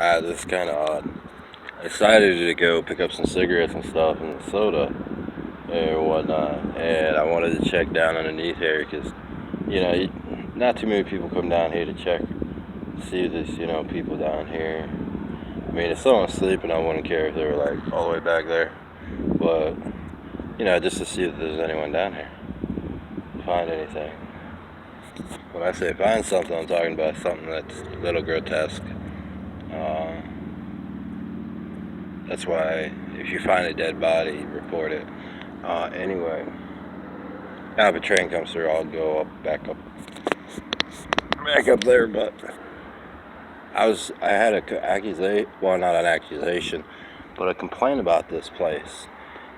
This is kind of odd. I decided to go pick up some cigarettes and stuff and soda and whatnot, and I wanted to check down underneath here because, not too many people come down here to check, see if there's, people down here. I mean, if someone's sleeping, I wouldn't care if they were like all the way back there, but, just to see if there's anyone down here, find anything. When I say find something, I'm talking about something that's a little grotesque. That's why if you find a dead body, report it. Anyway, now if a train comes through, I'll go back up there. But I had an accusation, well, not an accusation, but a complaint about this place.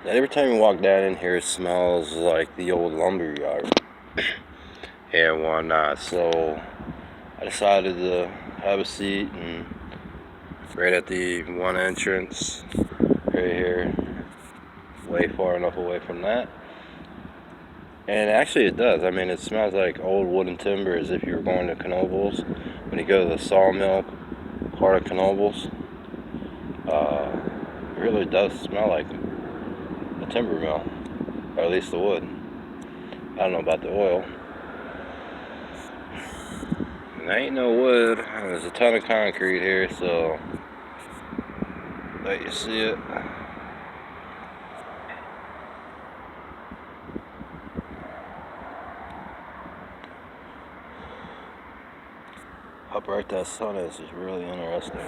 That every time you walk down in here, it smells like the old lumber yard and whatnot. So I decided to have a seat and right at the one entrance right here, way far enough away from that. And actually it does. I mean, it smells like old wooden timber, as if you were going to Knoebels. When you go to the sawmill part of Knoebels, it really does smell like a timber mill, or at least the wood. I don't know about the oil. And there ain't no wood. There's a ton of concrete here, so let you see it. How bright that sun is really interesting.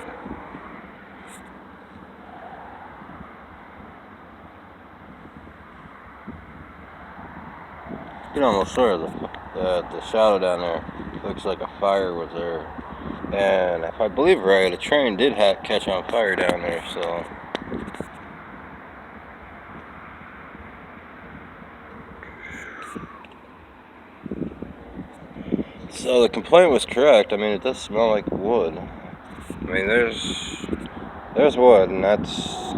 You can almost swear that the shadow down there looks like a fire was there. And if I believe right, a train did catch on fire down there, so. So the complaint was correct. I mean, it does smell like wood. I mean, there's wood, and that's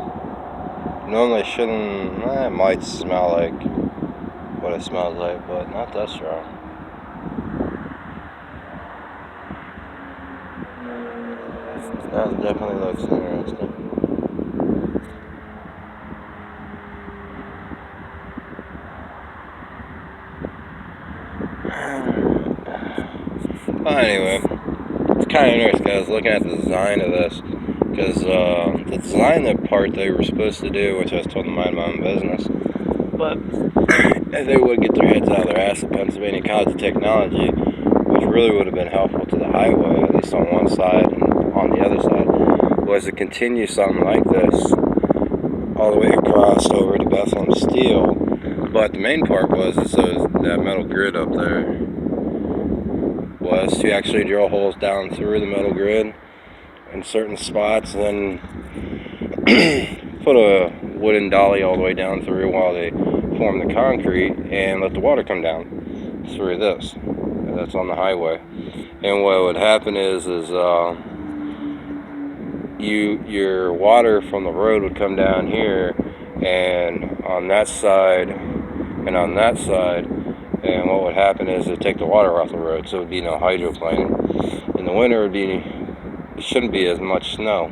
normally shouldn't. It might smell like what it smells like, but not that strong. That definitely looks interesting. Well, anyway, it's kind of interesting. I was looking at the design of this, because the design, the part they were supposed to do, which I was told to mind my own business, but they would get their heads out of their ass at Pennsylvania College of Technology, which really would have been helpful to the highway, at least on one side, and on the other side, was to continue something like this all the way across over to Bethlehem Steel. But the main part was that metal grid up there was to actually drill holes down through the metal grid in certain spots, and then put a wooden dolly all the way down through while they form the concrete and let the water come down through this. That's on the highway. And what would happen is your water from the road would come down here, and on that side and on that side, and what would happen is it'd take the water off the road, so it would be no hydroplaning. In the winter it shouldn't be as much snow,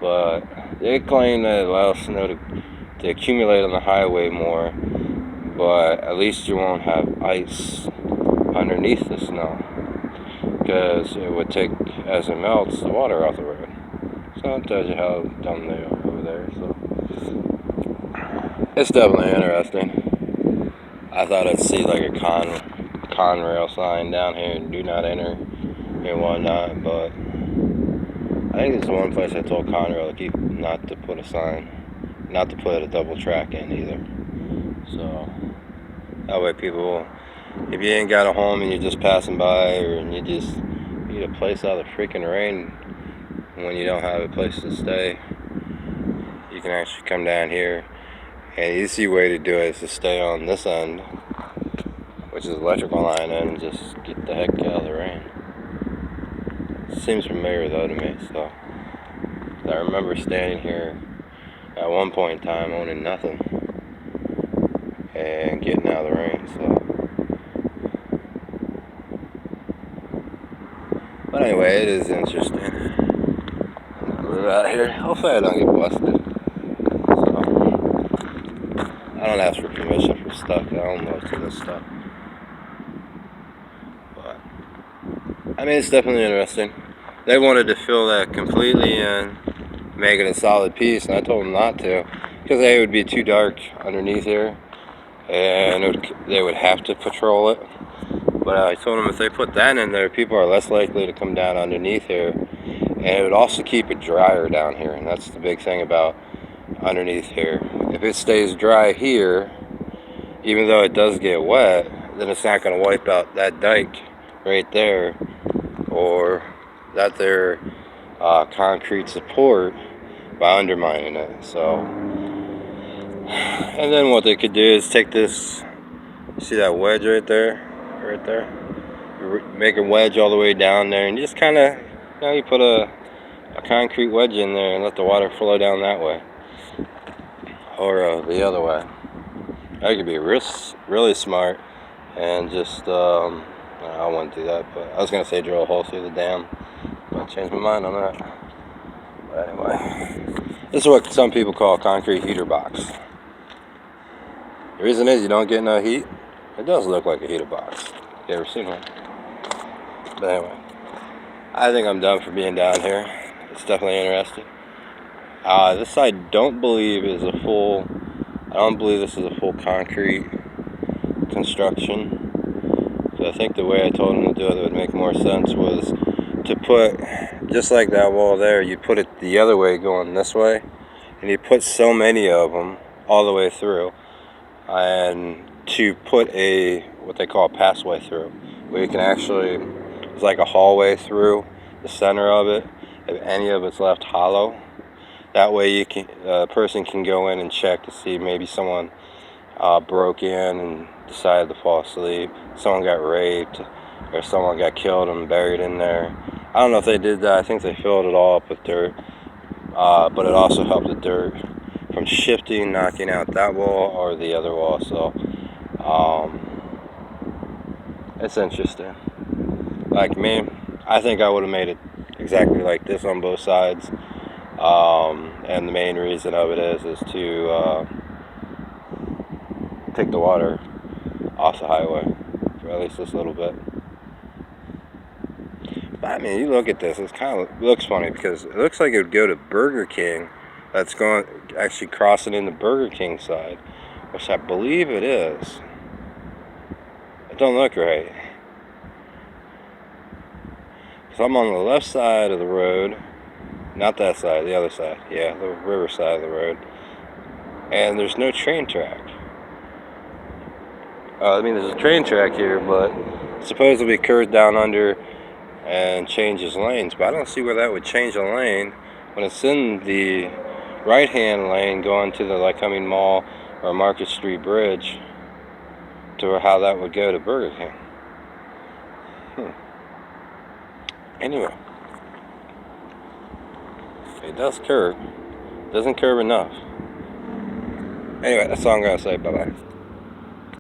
but they claim that it allows snow to accumulate on the highway more, but at least you won't have ice underneath the snow, because it would take, as it melts, the water off the road. So it tells you how dumb they are over there. So it's definitely interesting. I thought I'd see like a Conrail sign down here, do not enter and whatnot, but I think it's the one place I told Conrail to not to put a sign, not to put a double track in either. So that way people, if you ain't got a home and you're just passing by, or you just need a place out of the freaking rain when you don't have a place to stay, you can actually come down here. And the easy way to do it is to stay on this end, which is electrical line, and just get the heck out of the rain. It seems familiar though to me, so I remember standing here at one point in time owning nothing and getting out of the rain. So, but anyway, it is interesting. move out here. Hopefully I don't get busted. So, I don't ask for permission for stuff. I own most of this stuff. But, I mean, it's definitely interesting. They wanted to fill that completely in, make it a solid piece, and I told them not to, because it would be too dark underneath here, and they would have to patrol it. But I told them if they put that in there, people are less likely to come down underneath here, and it would also keep it drier down here, and that's the big thing about underneath here. If it stays dry here, even though it does get wet, then it's not going to wipe out that dike right there, or that there concrete support by undermining it. So, and then what they could do is take this, see that wedge right there, make a wedge all the way down there, and just kind of, you put a concrete wedge in there and let the water flow down that way, or the other way. That could be really smart, and just I wouldn't do that, but I was gonna say drill a hole through the dam, but I changed my mind on that. But anyway, this is what some people call a concrete heater box. The reason is you don't get no heat. It does look like a heater box. You ever seen one? But anyway, I think I'm done for being down here. It's definitely interesting. This I don't believe is a full. I don't believe this is a full concrete construction. So I think the way I told him to do it that would make more sense was to put, just like that wall there, you put it the other way going this way, and you put so many of them all the way through, and to put a, what they call a passway through, where you can actually, it's like a hallway through the center of it, if any of it's left hollow. That way you can, a person can go in and check to see maybe someone broke in and decided to fall asleep, someone got raped, or someone got killed and buried in there. I don't know if they did that. I think they filled it all up with dirt, but it also helped the dirt from shifting, knocking out that wall or the other wall. So it's interesting. Like me, I think I would have made it exactly like this on both sides. And the main reason of it is to take the water off the highway for at least this little bit. But I mean, you look at this, it's kind of looks funny because it looks like it would go to Burger King. That's going actually crossing in the Burger King side, which I believe it is. It don't look right. So I'm on the left side of the road. Not that side, the other side. Yeah, the river side of the road. And there's no train track. I mean, there's a train track here, but it's supposedly curved down under and changes lanes. But I don't see where that would change a lane when it's in the right-hand lane going to the Lycoming Mall or Market Street Bridge, to how that would go to Burger King. Anyway. It does curve. Doesn't curve enough. Anyway, that's all I'm going to say. Bye-bye.